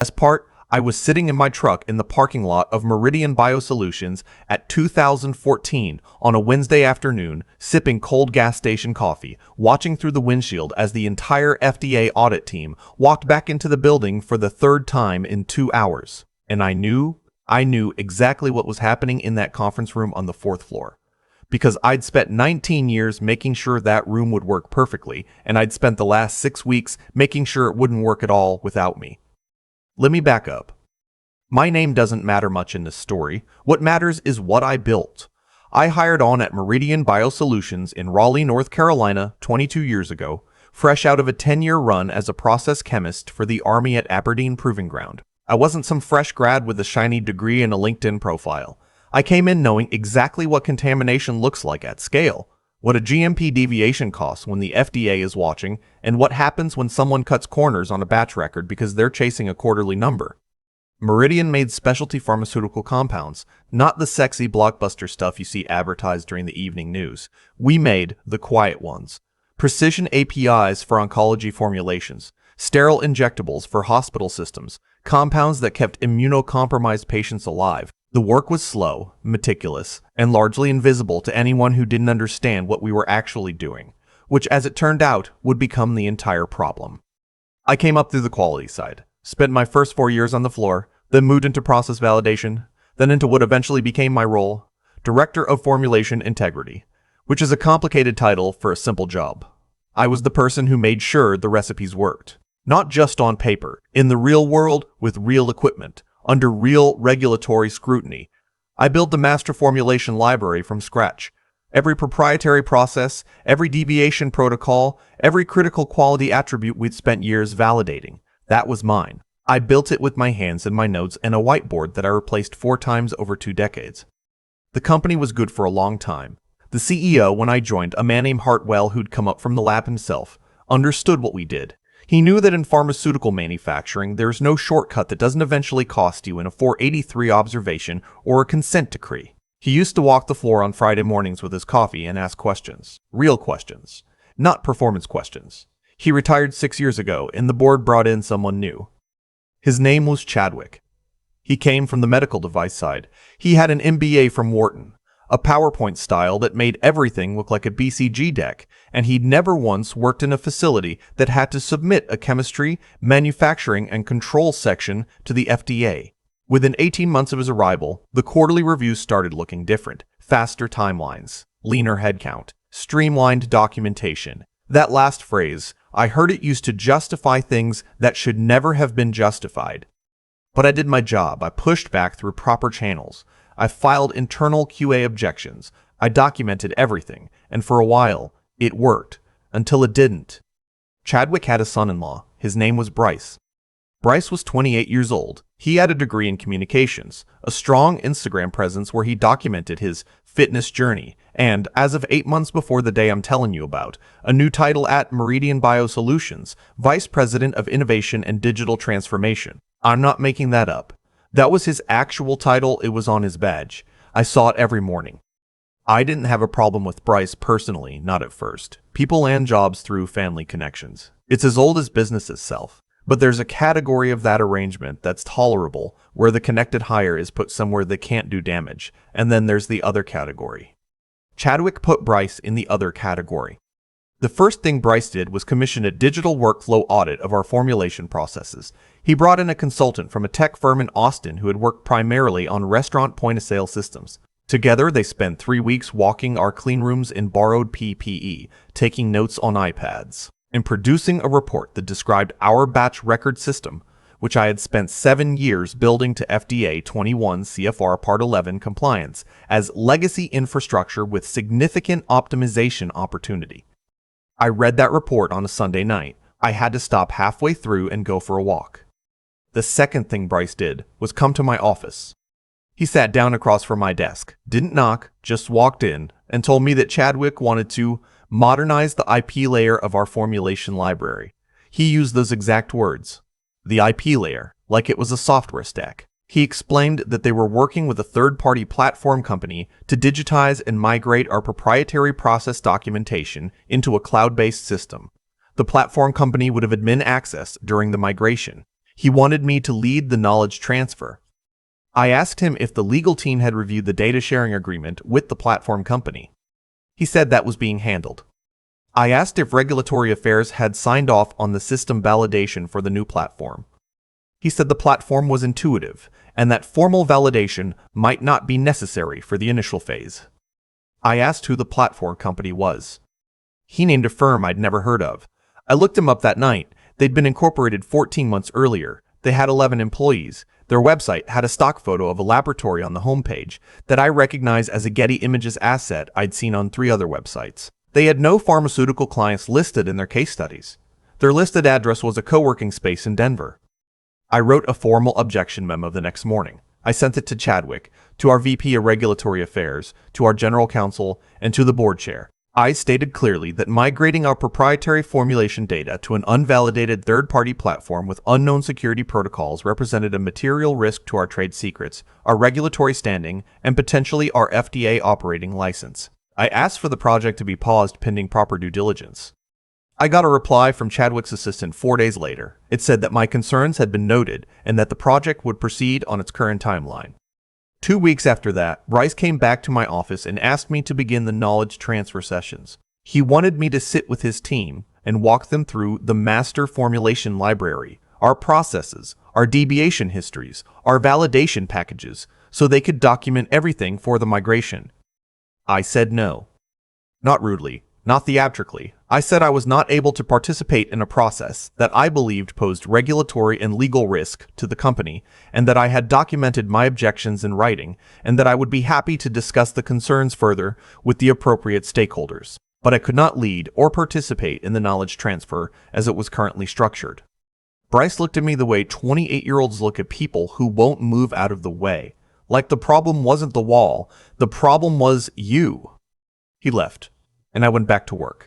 As part, I was sitting in my truck in the parking lot of Meridian Biosolutions at 2014 on a Wednesday afternoon, sipping cold gas station coffee, watching through the windshield as the entire FDA audit team walked back into the building for the third time in 2 hours. And I knew exactly what was happening in that conference room on the fourth floor. Because I'd spent 19 years making sure that room would work perfectly, and I'd spent the last 6 weeks making sure it wouldn't work at all without me. Let me back up. My name doesn't matter much in this story. What matters is what I built. I hired on at Meridian Biosolutions in Raleigh, North Carolina 22 years ago, fresh out of a 10-year run as a process chemist for the Army at Aberdeen Proving Ground. I wasn't some fresh grad with a shiny degree and a LinkedIn profile. I came in knowing exactly what contamination looks like at scale, what a GMP deviation costs when the FDA is watching, and what happens when someone cuts corners on a batch record because they're chasing a quarterly number. Meridian made specialty pharmaceutical compounds, not the sexy blockbuster stuff you see advertised during the evening news. We made the quiet ones. Precision APIs for oncology formulations, sterile injectables for hospital systems, compounds that kept immunocompromised patients alive. The work was slow, meticulous, and largely invisible to anyone who didn't understand what we were actually doing, which, as it turned out, would become the entire problem. I came up through the quality side, spent my first 4 years on the floor, then moved into process validation, then into what eventually became my role, Director of Formulation Integrity, which is a complicated title for a simple job. I was the person who made sure the recipes worked, not just on paper, in the real world with real equipment, under real regulatory scrutiny. I built the master formulation library from scratch. Every proprietary process, every deviation protocol, every critical quality attribute we'd spent years validating. That was mine. I built it with my hands and my notes and a whiteboard that I replaced 4 times over 2 decades. The company was good for a long time. The CEO, when I joined, a man named Hartwell who'd come up from the lab himself, understood what we did. He knew that in pharmaceutical manufacturing, there's no shortcut that doesn't eventually cost you in a 483 observation or a consent decree. He used to walk the floor on Friday mornings with his coffee and ask questions. Real questions. Not performance questions. He retired 6 years ago, and the board brought in someone new. His name was Chadwick. He came from the medical device side. He had an MBA from Wharton, a PowerPoint style that made everything look like a BCG deck, and he'd never once worked in a facility that had to submit a chemistry, manufacturing, and control section to the FDA. Within 18 months of his arrival, the quarterly reviews started looking different. Faster timelines, leaner headcount, streamlined documentation. That last phrase, I heard it used to justify things that should never have been justified. But I did my job. I pushed back through proper channels. I filed internal QA objections. I documented everything, and for a while, it worked, until it didn't. Chadwick had a son-in-law. His name was Bryce. Bryce was 28 years old. He had a degree in communications, a strong Instagram presence where he documented his fitness journey, and, as of 8 months before the day I'm telling you about, a new title at Meridian Biosolutions, Vice President of Innovation and Digital Transformation. I'm not making that up. That was his actual title. It was on his badge. I saw it every morning. I didn't have a problem with Bryce personally, not at first. People land jobs through family connections. It's as old as business itself. But there's a category of that arrangement that's tolerable, where the connected hire is put somewhere they can't do damage, and then there's the other category. Chadwick put Bryce in the other category. The first thing Bryce did was commission a digital workflow audit of our formulation processes. He brought in a consultant from a tech firm in Austin who had worked primarily on restaurant point-of-sale systems. Together, they spent 3 weeks walking our clean rooms in borrowed PPE, taking notes on iPads, and producing a report that described our batch record system, which I had spent 7 years building to FDA 21 CFR Part 11 compliance, as legacy infrastructure with significant optimization opportunity. I read that report on a Sunday night. I had to stop halfway through and go for a walk. The second thing Bryce did was come to my office. He sat down across from my desk, didn't knock, just walked in, and told me that Chadwick wanted to modernize the IP layer of our formulation library. He used those exact words. The IP layer, like it was a software stack. He explained that they were working with a third-party platform company to digitize and migrate our proprietary process documentation into a cloud-based system. The platform company would have admin access during the migration. He wanted me to lead the knowledge transfer. I asked him if the legal team had reviewed the data sharing agreement with the platform company. He said that was being handled. I asked if regulatory affairs had signed off on the system validation for the new platform. He said the platform was intuitive and that formal validation might not be necessary for the initial phase. I asked who the platform company was. He named a firm I'd never heard of. I looked him up that night. They'd been incorporated 14 months earlier. They had 11 employees. Their website had a stock photo of a laboratory on the homepage that I recognized as a Getty Images asset I'd seen on 3 other websites. They had no pharmaceutical clients listed in their case studies. Their listed address was a co-working space in Denver. I wrote a formal objection memo the next morning. I sent it to Chadwick, to our VP of Regulatory Affairs, to our General Counsel, and to the board chair. I stated clearly that migrating our proprietary formulation data to an unvalidated third-party platform with unknown security protocols represented a material risk to our trade secrets, our regulatory standing, and potentially our FDA operating license. I asked for the project to be paused pending proper due diligence. I got a reply from Chadwick's assistant 4 days later. It said that my concerns had been noted and that the project would proceed on its current timeline. 2 weeks after that, Bryce came back to my office and asked me to begin the knowledge transfer sessions. He wanted me to sit with his team and walk them through the master formulation library, our processes, our deviation histories, our validation packages, so they could document everything for the migration. I said no. Not rudely, not theatrically. I said I was not able to participate in a process that I believed posed regulatory and legal risk to the company, and that I had documented my objections in writing, and that I would be happy to discuss the concerns further with the appropriate stakeholders. But I could not lead or participate in the knowledge transfer as it was currently structured. Bryce looked at me the way 28-year-olds look at people who won't move out of the way. Like the problem wasn't the wall, the problem was you. He left, and I went back to work.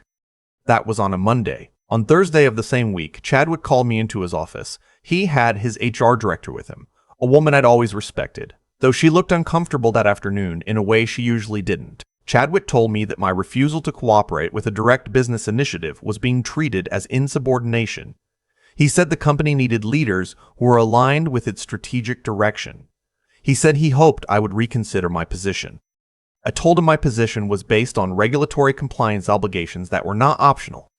That was on a Monday. On Thursday of the same week, Chadwick called me into his office. He had his HR director with him, a woman I'd always respected, though she looked uncomfortable that afternoon in a way she usually didn't. Chadwick told me that my refusal to cooperate with a direct business initiative was being treated as insubordination. He said the company needed leaders who were aligned with its strategic direction. He said he hoped I would reconsider my position. I told him my position was based on regulatory compliance obligations that were not optional.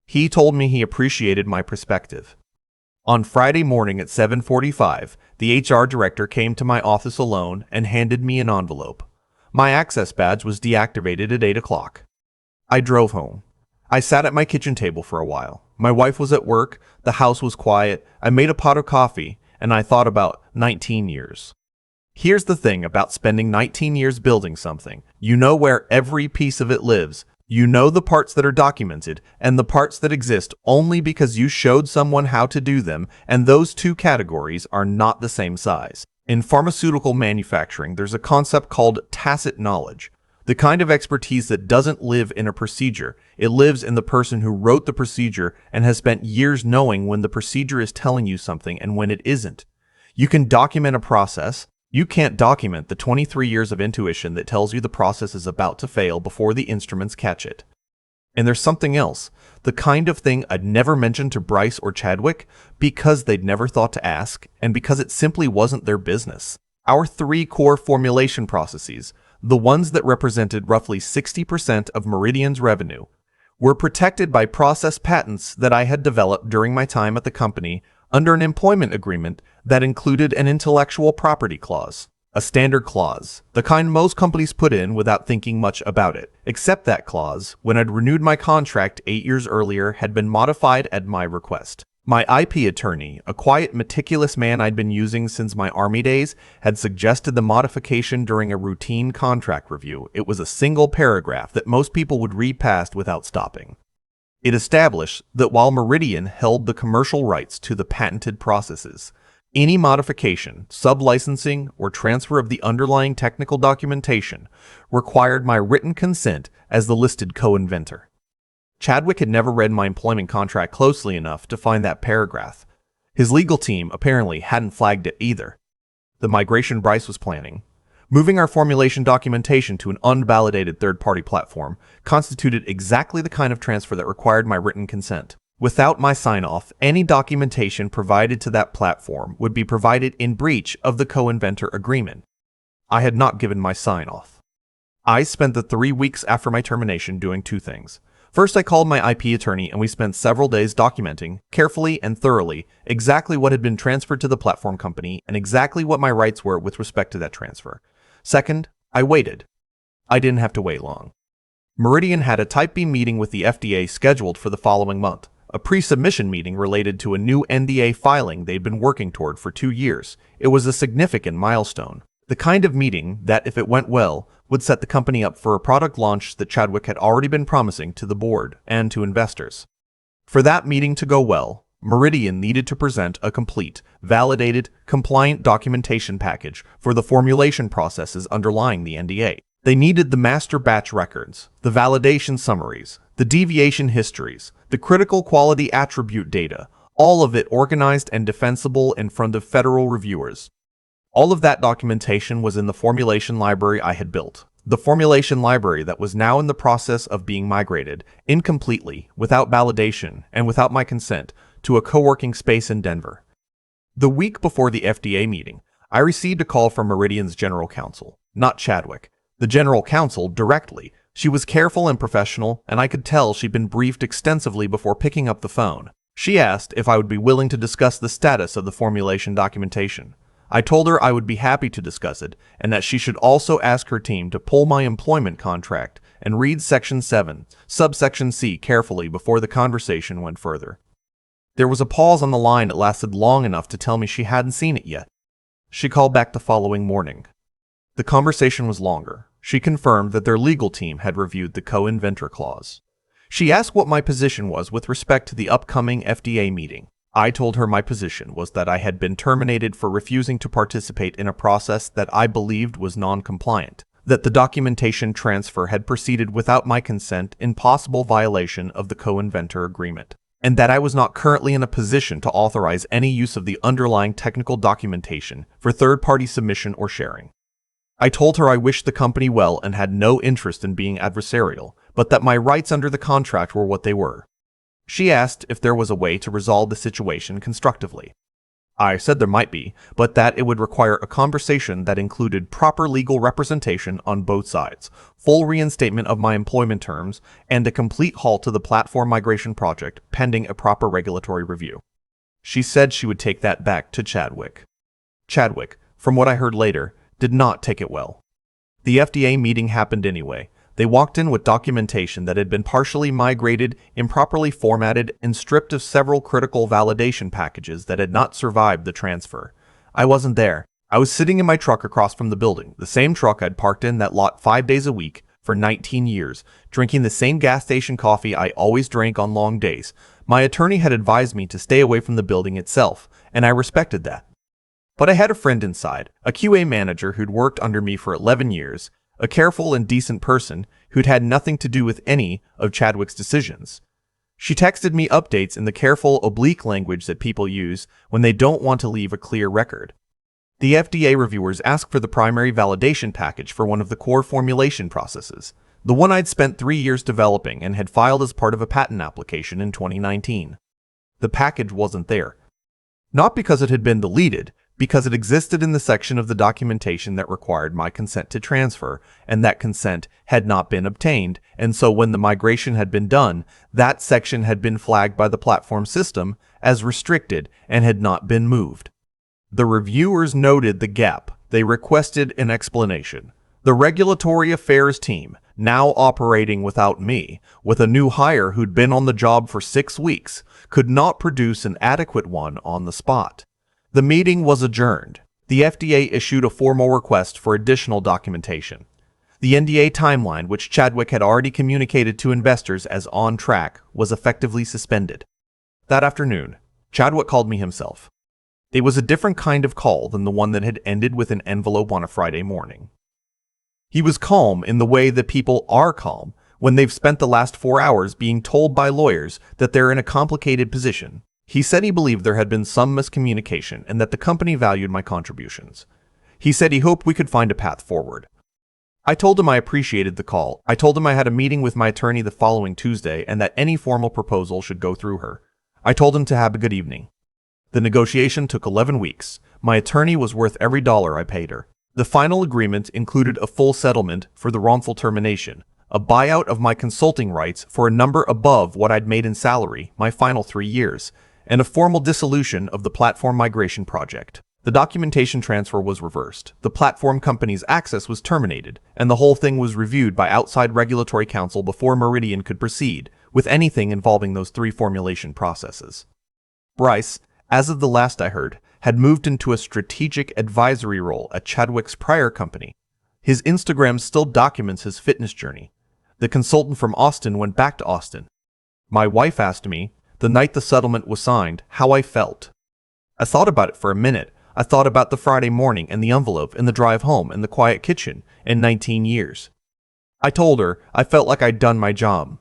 He told me he appreciated my perspective. On Friday morning at 7:45, the HR director came to my office alone and handed me an envelope. My access badge was deactivated at 8 o'clock. I drove home. I sat at my kitchen table for a while. My wife was at work, the house was quiet, I made a pot of coffee, and I thought about 19 years. Here's the thing about spending 19 years building something. You know where every piece of it lives. You know the parts that are documented and the parts that exist only because you showed someone how to do them, and those two categories are not the same size. In pharmaceutical manufacturing, there's a concept called tacit knowledge. The kind of expertise that doesn't live in a procedure. It lives in the person who wrote the procedure and has spent years knowing when the procedure is telling you something and when it isn't. You can document a process. You can't document the 23 years of intuition that tells you the process is about to fail before the instruments catch it. And there's something else, the kind of thing I'd never mentioned to Bryce or Chadwick because they'd never thought to ask and because it simply wasn't their business. Our 3 core formulation processes, the ones that represented roughly 60% of Meridian's revenue, were protected by process patents that I had developed during my time at the company under an employment agreement that included an intellectual property clause, a standard clause, the kind most companies put in without thinking much about it, except that clause, when I'd renewed my contract 8 years earlier, had been modified at my request. My IP attorney, a quiet, meticulous man I'd been using since my Army days, had suggested the modification during a routine contract review. It was a single paragraph that most people would read past without stopping. It established that while Meridian held the commercial rights to the patented processes, any modification, sub-licensing, or transfer of the underlying technical documentation required my written consent as the listed co-inventor. Chadwick had never read my employment contract closely enough to find that paragraph. His legal team apparently hadn't flagged it either. The migration Bryce was planning, moving our formulation documentation to an unvalidated third-party platform, constituted exactly the kind of transfer that required my written consent. Without my sign-off, any documentation provided to that platform would be provided in breach of the co-inventor agreement. I had not given my sign-off. I spent the 3 weeks after my termination doing two things. First, I called my IP attorney and we spent several days documenting, carefully and thoroughly, exactly what had been transferred to the platform company and exactly what my rights were with respect to that transfer. Second, I waited. I didn't have to wait long. Meridian had a Type B meeting with the FDA scheduled for the following month, a pre-submission meeting related to a new NDA filing they'd been working toward for 2 years. It was a significant milestone. The kind of meeting that, if it went well, would set the company up for a product launch that Chadwick had already been promising to the board and to investors. For that meeting to go well, Meridian needed to present a complete, validated, compliant documentation package for the formulation processes underlying the NDA. They needed the master batch records, the validation summaries, the deviation histories, the critical quality attribute data, all of it organized and defensible in front of federal reviewers. All of that documentation was in the formulation library I had built. The formulation library that was now in the process of being migrated, incompletely, without validation, and without my consent, to a co-working space in Denver. The week before the FDA meeting, I received a call from Meridian's general counsel, not Chadwick. The general counsel directly. She was careful and professional, and I could tell she'd been briefed extensively before picking up the phone. She asked if I would be willing to discuss the status of the formulation documentation. I told her I would be happy to discuss it, and that she should also ask her team to pull my employment contract and read Section 7, subsection C carefully before the conversation went further. There was a pause on the line that lasted long enough to tell me she hadn't seen it yet. She called back the following morning. The conversation was longer. She confirmed that their legal team had reviewed the co-inventor clause. She asked what my position was with respect to the upcoming FDA meeting. I told her my position was that I had been terminated for refusing to participate in a process that I believed was non-compliant, that the documentation transfer had proceeded without my consent in possible violation of the co-inventor agreement, and that I was not currently in a position to authorize any use of the underlying technical documentation for third-party submission or sharing. I told her I wished the company well and had no interest in being adversarial, but that my rights under the contract were what they were. She asked if there was a way to resolve the situation constructively. I said there might be, but that it would require a conversation that included proper legal representation on both sides, full reinstatement of my employment terms, and a complete halt to the platform migration project pending a proper regulatory review. She said she would take that back to Chadwick. Chadwick, from what I heard later, did not take it well. The FDA meeting happened anyway. They walked in with documentation that had been partially migrated, improperly formatted, and stripped of several critical validation packages that had not survived the transfer. I wasn't there. I was sitting in my truck across from the building, the same truck I'd parked in that lot 5 days a week for 19 years, drinking the same gas station coffee I always drank on long days. My attorney had advised me to stay away from the building itself, and I respected that. But I had a friend inside, a QA manager who'd worked under me for 11 years, a careful and decent person who'd had nothing to do with any of Chadwick's decisions. She texted me updates in the careful, oblique language that people use when they don't want to leave a clear record. The FDA reviewers asked for the primary validation package for one of the core formulation processes, the one I'd spent 3 years developing and had filed as part of a patent application in 2019. The package wasn't there. Not because it had been deleted, because it existed in the section of the documentation that required my consent to transfer, and that consent had not been obtained, and so when the migration had been done, that section had been flagged by the platform system as restricted and had not been moved. The reviewers noted the gap. They requested an explanation. The regulatory affairs team, now operating without me, with a new hire who'd been on the job for 6 weeks, could not produce an adequate one on the spot. The meeting was adjourned. The FDA issued a formal request for additional documentation. The NDA timeline, which Chadwick had already communicated to investors as on track, was effectively suspended. That afternoon, Chadwick called me himself. It was a different kind of call than the one that had ended with an envelope on a Friday morning. He was calm in the way that people are calm when they've spent the last 4 hours being told by lawyers that they're in a complicated position. He said he believed there had been some miscommunication and that the company valued my contributions. He said he hoped we could find a path forward. I told him I appreciated the call. I told him I had a meeting with my attorney the following Tuesday and that any formal proposal should go through her. I told him to have a good evening. The negotiation took 11 weeks. My attorney was worth every dollar I paid her. The final agreement included a full settlement for the wrongful termination, a buyout of my consulting rights for a number above what I'd made in salary my final 3 years, and a formal dissolution of the platform migration project. The documentation transfer was reversed, the platform company's access was terminated, and the whole thing was reviewed by outside regulatory counsel before Meridian could proceed with anything involving those 3 formulation processes. Bryce, as of the last I heard, had moved into a strategic advisory role at Chadwick's prior company. His Instagram still documents his fitness journey. The consultant from Austin went back to Austin. My wife asked me, the night the settlement was signed, how I felt. I thought about it for a minute. I thought about the Friday morning and the envelope and the drive home and the quiet kitchen in 19 years. I told her I felt like I'd done my job.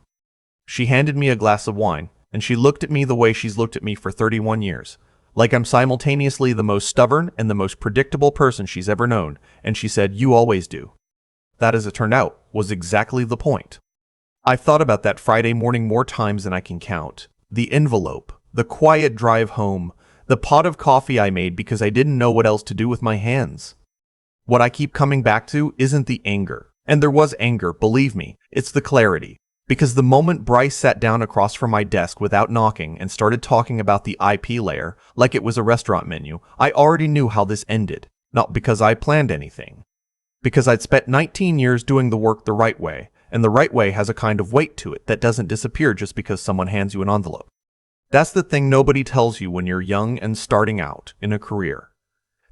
She handed me a glass of wine, and she looked at me the way she's looked at me for 31 years, like I'm simultaneously the most stubborn and the most predictable person she's ever known, and she said, "You always do." That, as it turned out, was exactly the point. I've thought about that Friday morning more times than I can count. The envelope, the quiet drive home, the pot of coffee I made because I didn't know what else to do with my hands. What I keep coming back to isn't the anger. And there was anger, believe me. It's the clarity. Because the moment Bryce sat down across from my desk without knocking and started talking about the IP layer like it was a restaurant menu, I already knew how this ended. Not because I planned anything. Because I'd spent 19 years doing the work the right way, and the right way has a kind of weight to it that doesn't disappear just because someone hands you an envelope. That's the thing nobody tells you when you're young and starting out in a career.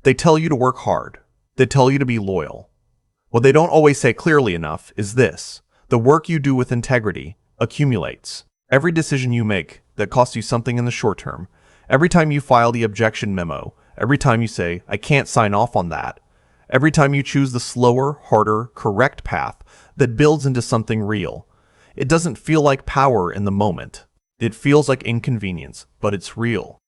They tell you to work hard. They tell you to be loyal. What they don't always say clearly enough is this: the work you do with integrity accumulates. Every decision you make that costs you something in the short term, every time you file the objection memo, every time you say, "I can't sign off on that," every time you choose the slower, harder, correct path that builds into something real, it doesn't feel like power in the moment. It feels like inconvenience, but it's real.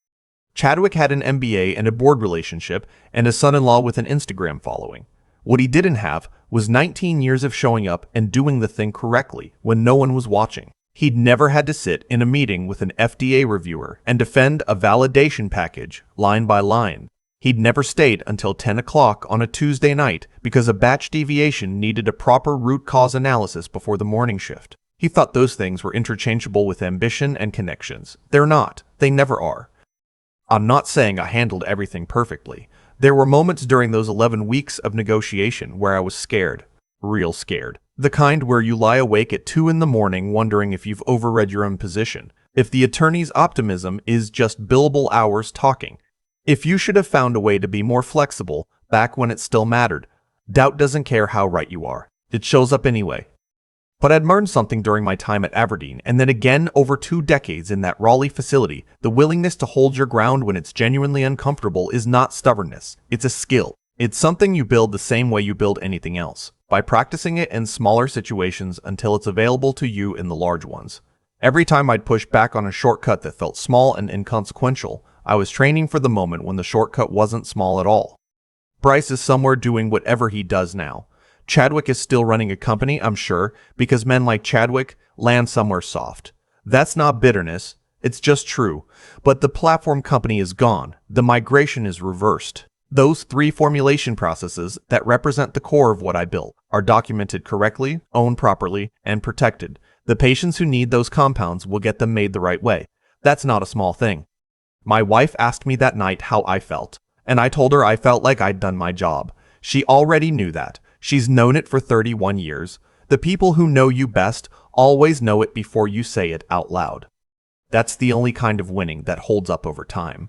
Chadwick had an MBA and a board relationship and a son-in-law with an Instagram following. What he didn't have was 19 years of showing up and doing the thing correctly when no one was watching. He'd never had to sit in a meeting with an FDA reviewer and defend a validation package line by line. He'd never stayed until 10 o'clock on a Tuesday night because a batch deviation needed a proper root cause analysis before the morning shift. He thought those things were interchangeable with ambition and connections. They're not. They never are. I'm not saying I handled everything perfectly. There were moments during those 11 weeks of negotiation where I was scared. Real scared. The kind where you lie awake at 2 in the morning wondering if you've overread your own position. If the attorney's optimism is just billable hours talking. If you should have found a way to be more flexible back when it still mattered. Doubt doesn't care how right you are. It shows up anyway. But I'd learned something during my time at Aberdeen, and then again over 2 decades in that Raleigh facility. The willingness to hold your ground when it's genuinely uncomfortable is not stubbornness. It's a skill. It's something you build the same way you build anything else, by practicing it in smaller situations until it's available to you in the large ones. Every time I'd push back on a shortcut that felt small and inconsequential, I was training for the moment when the shortcut wasn't small at all. Bryce is somewhere doing whatever he does now. Chadwick is still running a company, I'm sure, because men like Chadwick land somewhere soft. That's not bitterness, it's just true. But the platform company is gone. The migration is reversed. Those 3 formulation processes that represent the core of what I built are documented correctly, owned properly, and protected. The patients who need those compounds will get them made the right way. That's not a small thing. My wife asked me that night how I felt, and I told her I felt like I'd done my job. She already knew that. She's known it for 31 years. The people who know you best always know it before you say it out loud. That's the only kind of winning that holds up over time.